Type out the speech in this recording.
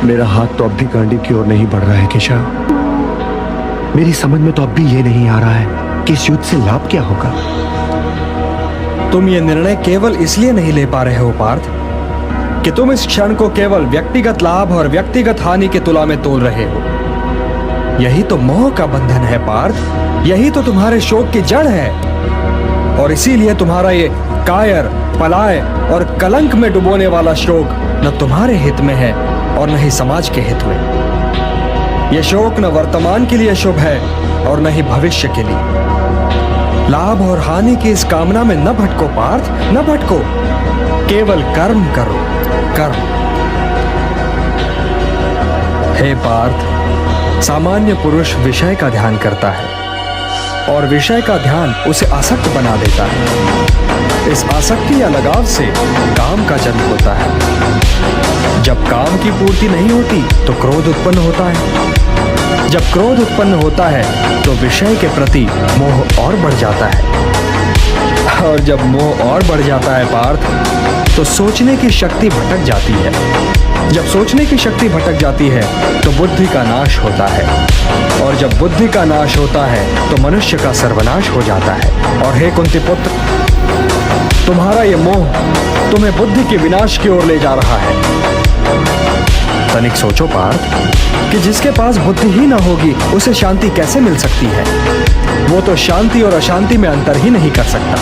मेरा हाथ तो अब भी गांडीव की ओर नहीं बढ़ रहा है केशव। मेरी समझ में तो अब भी ये नहीं आ रहा है कि इस युद्ध से लाभ क्या होगा। तुम ये निर्णय केवल इसलिए नहीं ले पा रहे हो पार्थ कि तुम इस क्षण को केवल व्यक्तिगत लाभ और व्यक्तिगत हानि के तुला में तोल रहे हो। यही तो मोह का बंधन है पार्थ, यही तो तुम्हारे शोक की जड़ है। और इसीलिए तुम्हारा ये कायर, पलाय और कलंक में डुबोने वाला शोक न तुम्हारे हित में है और न ही समाज के हित में। यह शोक न वर्तमान के लिए शुभ है और न ही भविष्य के लिए। लाभ और हानि की इस कामना में न भटको पार्थ, न भटको। केवल कर्म करो, कर्म। हे पार्थ, सामान्य पुरुष विषय का ध्यान करता है और विषय का ध्यान उसे आसक्त बना देता है। इस आसक्ति या लगाव से काम का जन्म होता है। जब काम की पूर्ति नहीं होती तो क्रोध उत्पन्न होता है। जब क्रोध उत्पन्न होता है तो विषय के प्रति मोह और बढ़ जाता है। और जब मोह और बढ़ जाता है पार्थ, तो सोचने की शक्ति भटक जाती है। जब सोचने की शक्ति भटक जाती है तो बुद्धि का नाश होता है। और जब बुद्धि का नाश होता है तो मनुष्य का सर्वनाश हो जाता है। और हे कुंती पुत्र, तुम्हारा ये मोह तुम्हें बुद्धि के विनाश की ओर ले जा रहा है। तनिक सोचो पार्थ कि जिसके पास बुद्धि ही ना होगी उसे शांति कैसे मिल सकती है। वो तो शांति और अशांति में अंतर ही नहीं कर सकता।